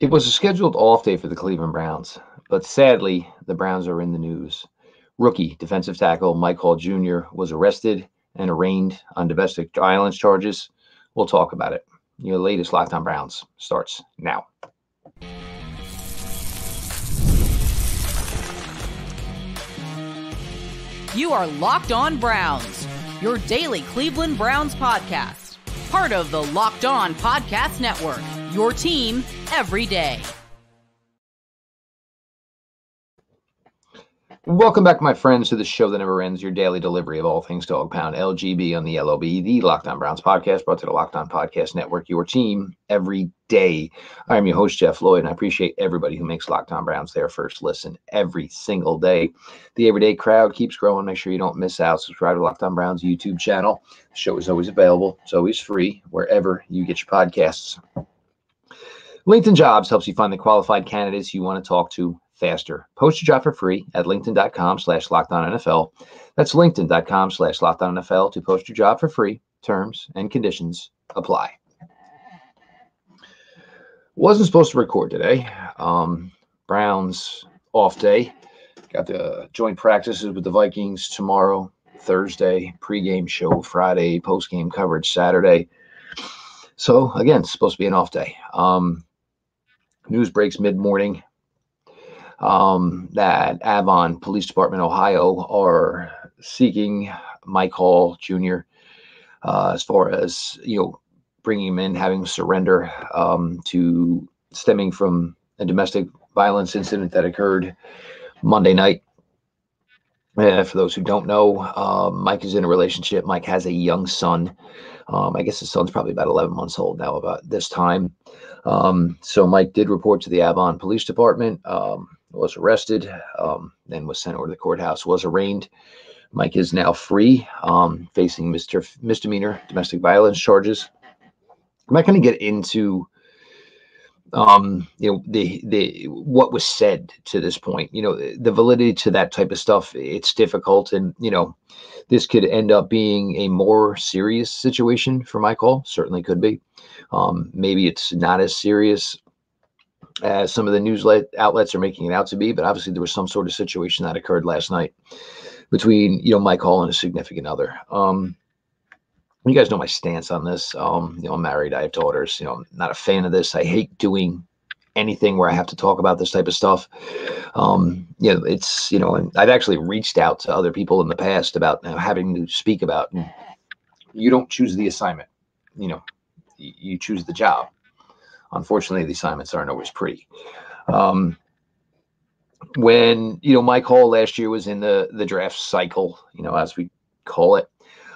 It was a scheduled off day for the Cleveland Browns, but sadly, the Browns are in the news. Rookie defensive tackle Mike Hall Jr. was arrested and arraigned on domestic violence charges. We'll talk about it. Your latest Locked On Browns starts now. You are Locked On Browns, your daily Cleveland Browns podcast. Part of the Locked On Podcast Network, your team every day. Welcome back, my friends, to the show that never ends, your daily delivery of all things Dog Pound, LGB on the LOB, the Locked On Browns podcast, brought to the Locked On Podcast Network, your team every day. I'm your host, Jeff Lloyd, and I appreciate everybody who makes Locked On Browns their first listen every single day. The everyday crowd keeps growing. Make sure you don't miss out. Subscribe to Locked On Browns YouTube channel. The show is always available. It's always free wherever you get your podcasts. LinkedIn Jobs helps you find the qualified candidates you want to talk to faster. Post your job for free at linkedin.com/LockedOnNFL. That's linkedin.com/LockedOnNFL to post your job for free. Terms and conditions apply. Wasn't supposed to record today. Browns off day. Got the joint practices with the Vikings tomorrow, Thursday, pregame show Friday, postgame coverage Saturday. So again, it's supposed to be an off day. News breaks mid-morning that Avon Police Department, Ohio, are seeking Mike Hall Jr. As far as, bringing him in, having him surrender to stemming from a domestic violence incident that occurred Monday night. For those who don't know, Mike is in a relationship. Mike has a young son. I guess his son's probably about 11 months old now about this time. So Mike did report to the Avon Police Department, was arrested, then was sent over to the courthouse, was arraigned. Mike is now free, facing misdemeanor domestic violence charges. I'm not going to get into the what was said to this point, the validity to that type of stuff. It's difficult. And, this could end up being a more serious situation for Mike Hall. Certainly could be. Maybe it's not as serious as some of the news outlets are making it out to be, but obviously there was some sort of situation that occurred last night between, Mike Hall and a significant other. You guys know my stance on this. I'm married. I have daughters. I'm not a fan of this. I hate doing anything where I have to talk about this type of stuff. It's, and I've actually reached out to other people in the past about having to speak about, you don't choose the assignment, you choose the job. Unfortunately, the assignments aren't always pretty. When, Mike Hall last year was in the draft cycle, as we call it,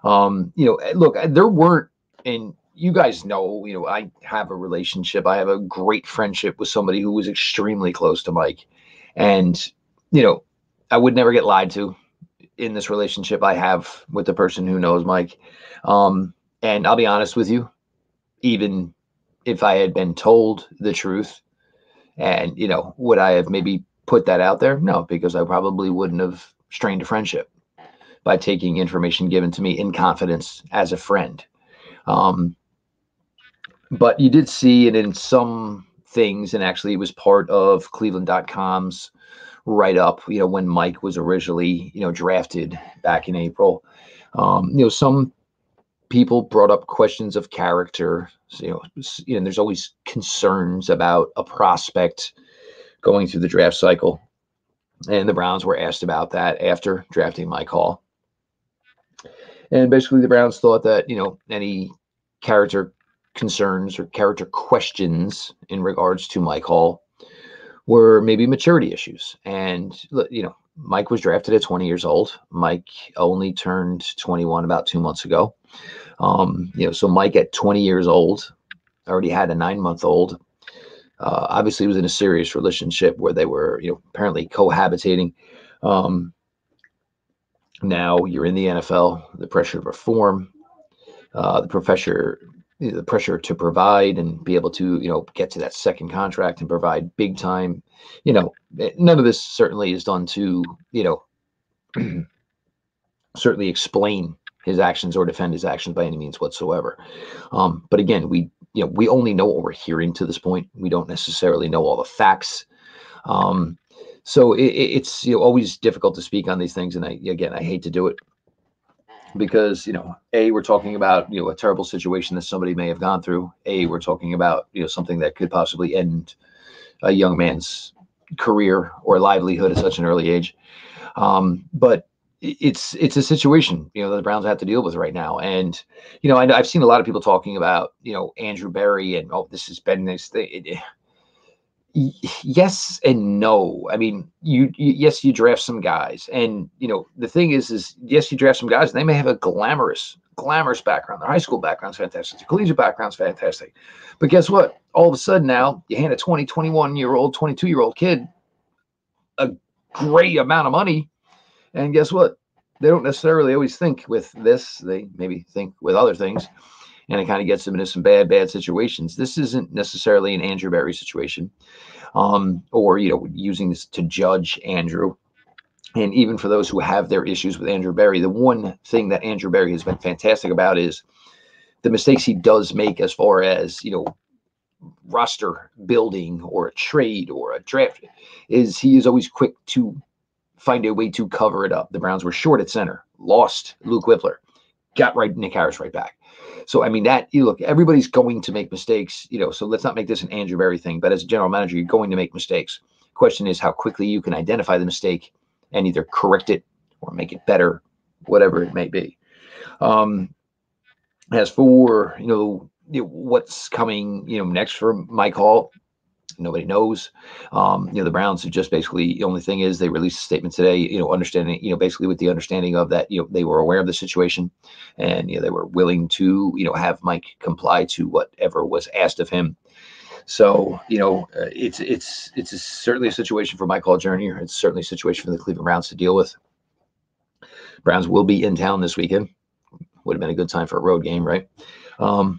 look, there weren't, and you guys know, I have a relationship. I have a great friendship with somebody who was extremely close to Mike. And, I would never get lied to in this relationship I have with the person who knows Mike. And I'll be honest with you, even if I had been told the truth and, would I have maybe put that out there? No, because I probably wouldn't have strained a friendship by taking information given to me in confidence as a friend. But you did see it in some things, and actually it was part of Cleveland.com's write-up, when Mike was originally, drafted back in April. Some people brought up questions of character. So, there's always concerns about a prospect going through the draft cycle. And the Browns were asked about that after drafting Mike Hall. And basically the Browns thought that, any character concerns or character questions in regards to Mike Hall were maybe maturity issues. And, Mike was drafted at 20 years old. Mike only turned 21 about 2 months ago. So Mike at 20 years old already had a 9-month-old. Obviously was in a serious relationship where they were, apparently cohabitating. Now you're in the NFL, the pressure to perform, the pressure to provide and be able to, get to that second contract and provide big time. None of this certainly is done to, certainly explain his actions or defend his actions by any means whatsoever. But again, we we only know what we're hearing to this point. We don't necessarily know all the facts. So it's always difficult to speak on these things. And I hate to do it because, we're talking about, a terrible situation that somebody may have gone through. We're talking about, something that could possibly end a young man's career or livelihood at such an early age. But it's a situation, that the Browns have to deal with right now. And, I've seen a lot of people talking about, Andrew Berry and, this has been this thing. Yes and no. I mean, yes, you draft some guys, and the thing is yes, you draft some guys, and they may have a glamorous background. Their high school background's fantastic. Their collegiate background's fantastic. But guess what? All of a sudden now you hand a 20, 21-year-old, 22-year-old kid a great amount of money, and guess what? They don't necessarily always think with this. They maybe think with other things, and it kind of gets them into some bad situations. This isn't necessarily an Andrew Berry situation, or using this to judge Andrew. And even for those who have their issues with Andrew Berry, the one thing that Andrew Berry has been fantastic about is the mistakes he does make as far as roster building or a trade or a draft. Is he is always quick to find a way to cover it up. The Browns were short at center, lost Luke Whippler, got Nick Harris right back. So, I mean, everybody's going to make mistakes, so let's not make this an Andrew Berry thing. But as a general manager, you're going to make mistakes. Question is how quickly you can identify the mistake and either correct it or make it better, whatever it may be. As for, what's coming, next for Mike Hall, nobody knows. The Browns have just basically, the only thing is they released a statement today, understanding, basically with the understanding of that, they were aware of the situation and, they were willing to, have Mike comply to whatever was asked of him. So, it's certainly a situation for Mike Hall Jr. It's certainly a situation for the Cleveland Browns to deal with. Browns will be in town this weekend. Would have been a good time for a road game, right?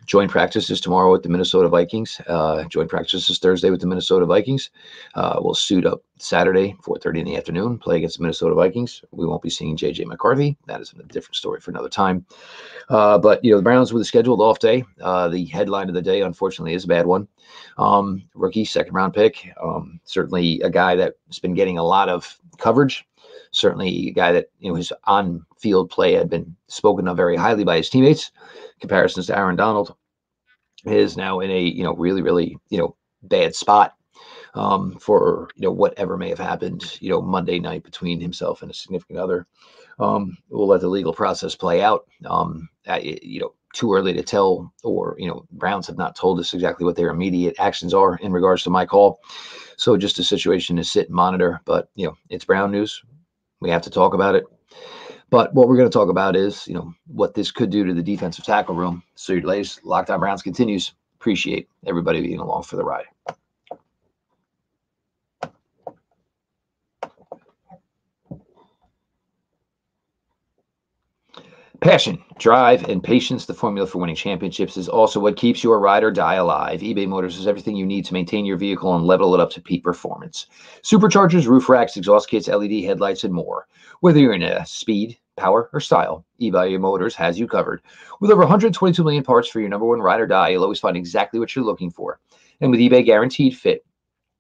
Joint practices tomorrow with the Minnesota Vikings. Joint practices Thursday with the Minnesota Vikings. We'll suit up Saturday, 4:30 in the afternoon, play against the Minnesota Vikings. We won't be seeing J.J. McCarthy. That is a different story for another time. But, the Browns with a scheduled off day. The headline of the day, unfortunately, is a bad one. Rookie, second-round pick. Certainly a guy that's been getting a lot of coverage. Certainly a guy that, his on-field play had been spoken of very highly by his teammates. Comparisons to Aaron Donald is now in a, really, really, bad spot for, whatever may have happened, Monday night between himself and a significant other. We'll let the legal process play out. Too early to tell, or, Browns have not told us exactly what their immediate actions are in regards to Mike Hall. So just a situation to sit and monitor, but, it's Brown news. We have to talk about it. But what we're going to talk about is, what this could do to the defensive tackle room. So your latest Locked On Browns continues. Appreciate everybody being along for the ride. Passion, drive, and patience, the formula for winning championships, is also what keeps your ride or die alive. eBay Motors has everything you need to maintain your vehicle and level it up to peak performance. Superchargers, roof racks, exhaust kits, LED headlights, and more. Whether you're in speed, power, or style, eBay Motors has you covered. With over 122 million parts for your number one ride or die, you'll always find exactly what you're looking for. And with eBay Guaranteed Fit,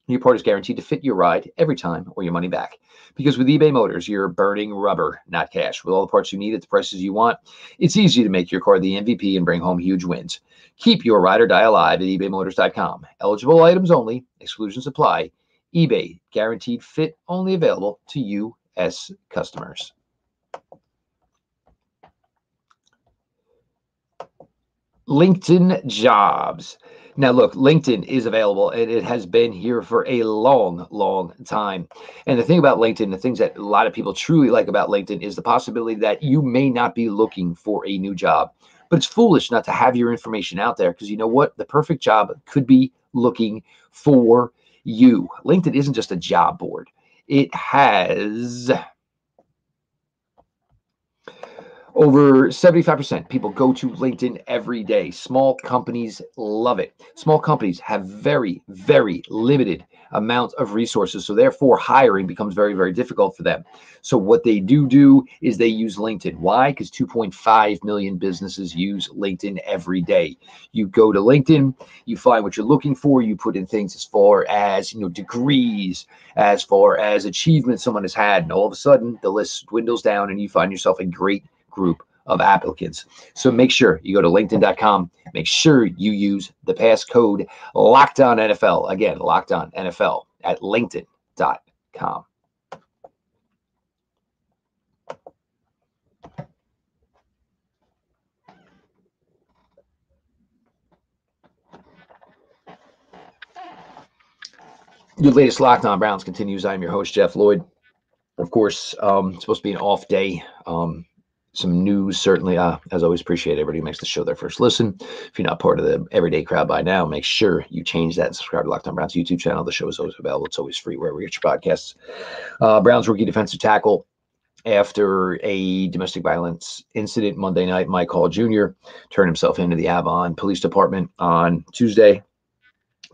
your part is guaranteed to fit your ride every time or your money back. Because with eBay Motors, you're burning rubber, not cash. With all the parts you need at the prices you want, it's easy to make your car the MVP and bring home huge wins. Keep your ride or die alive at ebaymotors.com. Eligible items only. Exclusions apply. eBay Guaranteed Fit only available to U.S. customers. LinkedIn Jobs. Now, look, LinkedIn is available, and it has been here for a long, long time. And the thing about LinkedIn, the things that a lot of people truly like about LinkedIn is the possibility that you may not be looking for a new job. But it's foolish not to have your information out there because you know what? The perfect job could be looking for you. LinkedIn isn't just a job board. It has Over 75% people go to LinkedIn every day. Small companies love it. Small companies have very, very limited amounts of resources. So therefore, hiring becomes very, very difficult for them. So what they do is they use LinkedIn. Why? Because 2.5 million businesses use LinkedIn every day. You go to LinkedIn, you find what you're looking for, you put in things as far as, degrees, as far as achievements someone has had, and all of a sudden the list dwindles down and you find yourself a great group of applicants. So make sure you go to linkedin.com. Make sure you use the passcode LOCKEDONNFL. Again, LOCKEDONNFL at linkedin.com. Your latest Locked On Browns continues. I'm your host, Jeff Lloyd. Of course, it's supposed to be an off day. Some news, certainly, as always, appreciate everybody who makes the show their first listen. If you're not part of the everyday crowd by now, make sure you change that and subscribe to Locked On Browns YouTube channel. The show is always available. It's always free wherever you get your podcasts. Browns rookie defensive tackle after a domestic violence incident Monday night, Mike Hall Jr. turned himself into the Avon Police Department on Tuesday,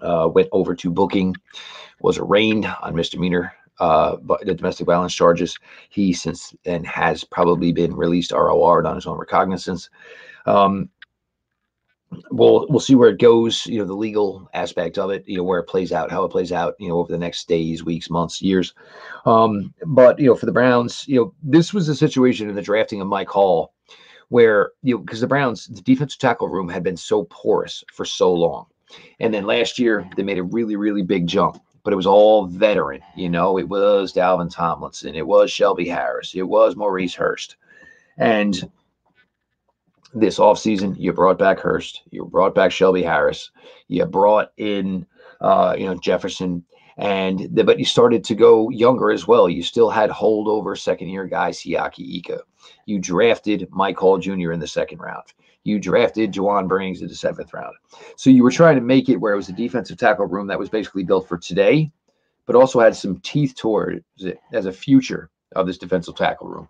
went over to booking, was arraigned on misdemeanor but the domestic violence charges. He since then has probably been released ROR'd on his own recognizance. We'll see where it goes, the legal aspect of it, where it plays out, how it plays out, over the next days, weeks, months, years. But, for the Browns, this was a situation in the drafting of Mike Hall where, because the Browns, the defensive tackle room had been so porous for so long. And then last year, they made a really, really big jump. But it was all veteran, it was Dalvin Tomlinson, it was Shelby Harris, it was Maurice Hurst. And this offseason, you brought back Hurst, you brought back Shelby Harris, you brought in, Jefferson, but you started to go younger as well. You still had holdover second-year guy Siaki Ika. You drafted Mike Hall Jr. in the second round. You drafted Juwan Brings in the 7th round. So you were trying to make it where it was a defensive tackle room that was basically built for today, but also had some teeth towards it as a future of this defensive tackle room.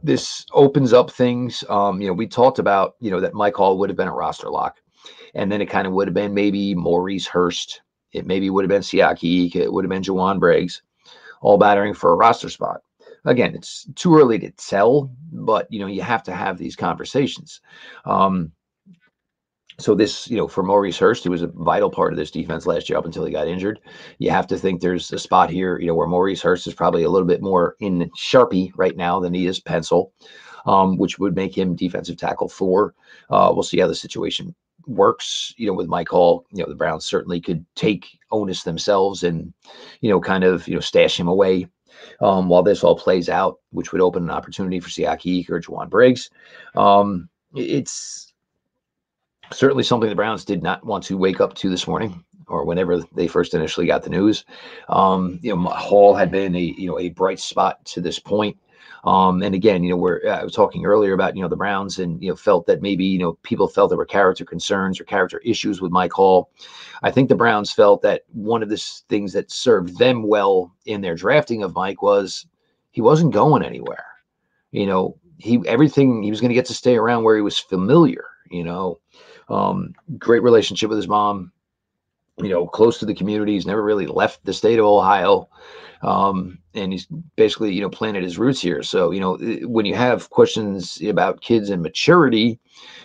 This opens up things. We talked about, that Mike Hall would have been a roster lock. And then it kind of would have been maybe Maurice Hurst. It maybe would have been Siaki Ika. It would have been Juwan Briggs, all battering for a roster spot. Again, it's too early to tell, but, you have to have these conversations. So this, for Maurice Hurst, he was a vital part of this defense last year up until he got injured. You have to think there's a spot here, where Maurice Hurst is probably a little bit more in Sharpie right now than he is pencil, which would make him defensive tackle 4. We'll see how the situation works, with Mike Hall. The Browns certainly could take onus themselves and, kind of, stash him away. While this all plays out, which would open an opportunity for Siaki Ika or Juwan Briggs. It's certainly something the Browns did not want to wake up to this morning or whenever they first initially got the news. Hall had been a bright spot to this point. And again, I was talking earlier about, the Browns and, felt that maybe, people felt there were character concerns or character issues with Mike Hall. I think the Browns felt that one of the things that served them well in their drafting of Mike was he wasn't going anywhere. He was going to get to stay around where he was familiar, great relationship with his mom, close to the community. He's never really left the state of Ohio. And he's basically, planted his roots here. So, when you have questions about kids and maturity,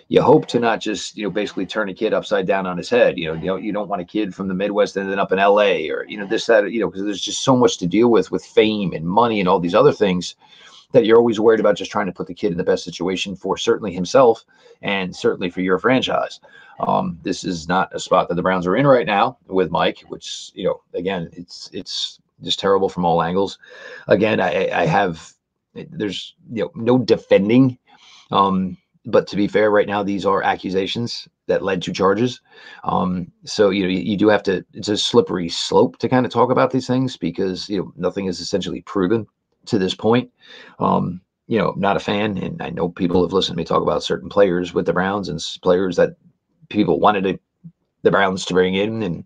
you hope to not just, basically turn a kid upside down on his head. You don't want a kid from the Midwest ending up in LA or, this, that, because there's just so much to deal with fame and money and all these other things that you're always worried about just trying to put the kid in the best situation for certainly himself and certainly for your franchise. This is not a spot that the Browns are in right now with Mike, which, again, it's just terrible from all angles. Again, there's no defending. But to be fair, right now, these are accusations that led to charges. So, you do have to, it's a slippery slope to kind of talk about these things because, nothing is essentially proven to this point. Not a fan. And I know people have listened to me talk about certain players with the Browns and players that people wanted the Browns to bring in. And,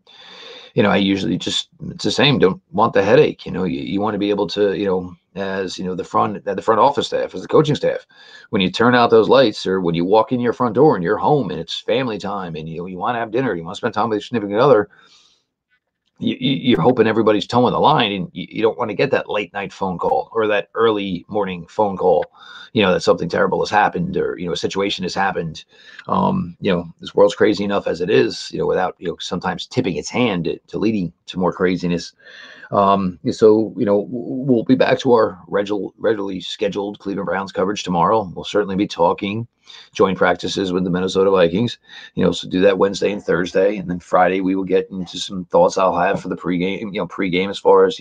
I usually it's the same. Don't want the headache. You want to be able to, as, the front office staff, as the coaching staff. When you turn out those lights, or when you walk in your front door and you're home and it's family time and you want to have dinner, you want to spend time with your significant other, you're hoping everybody's towing the line, and you don't want to get that late night phone call or that early morning phone call, that something terrible has happened, or, a situation has happened. This world's crazy enough as it is, without, sometimes tipping its hand to leading to more craziness. So, we'll be back to our regularly scheduled Cleveland Browns coverage tomorrow. We'll certainly be talking joint practices with the Minnesota Vikings, so do that Wednesday and Thursday. And then Friday, we will get into some thoughts I'll have for the pregame, as far as,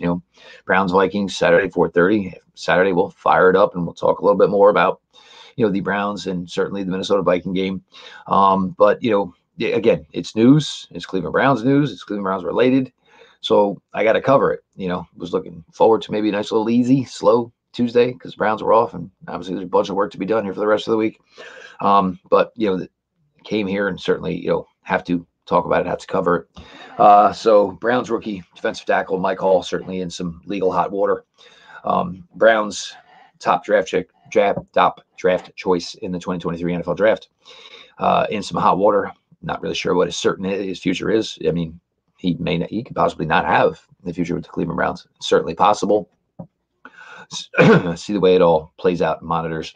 Browns Vikings Saturday, 4:30. Saturday, we'll fire it up and we'll talk a little bit more about, the Browns and certainly the Minnesota Viking game. But, again, it's news. It's Cleveland Browns news. It's Cleveland Browns related. So I got to cover it. Was looking forward to maybe a nice little easy, slow Tuesday because Browns were off, and obviously there's a bunch of work to be done here for the rest of the week. But came here and certainly have to talk about it, have to cover it. So Browns rookie defensive tackle Mike Hall certainly in some legal hot water. Browns top draft choice in the 2023 NFL draft in some hot water. Not really sure what his future is. I mean, he could possibly not have the future with the Cleveland Browns. It's certainly possible. See the way it all plays out and monitors.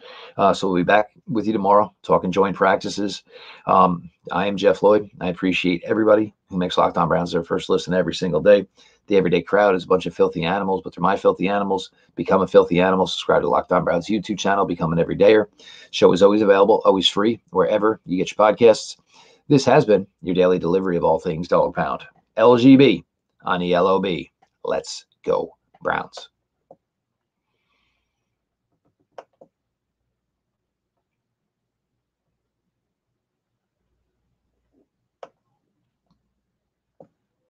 So we'll be back with you tomorrow talking joint practices. I am Jeff Lloyd. I appreciate everybody who makes Locked On Browns their first listen every single day. The everyday crowd is a bunch of filthy animals, but they're my filthy animals. Become a filthy animal. Subscribe to Locked On Browns YouTube channel. Become an everydayer. Show is always available, always free, wherever you get your podcasts. This has been your daily delivery of all things Dollar Pound. LGB on the LOB. Let's go Browns.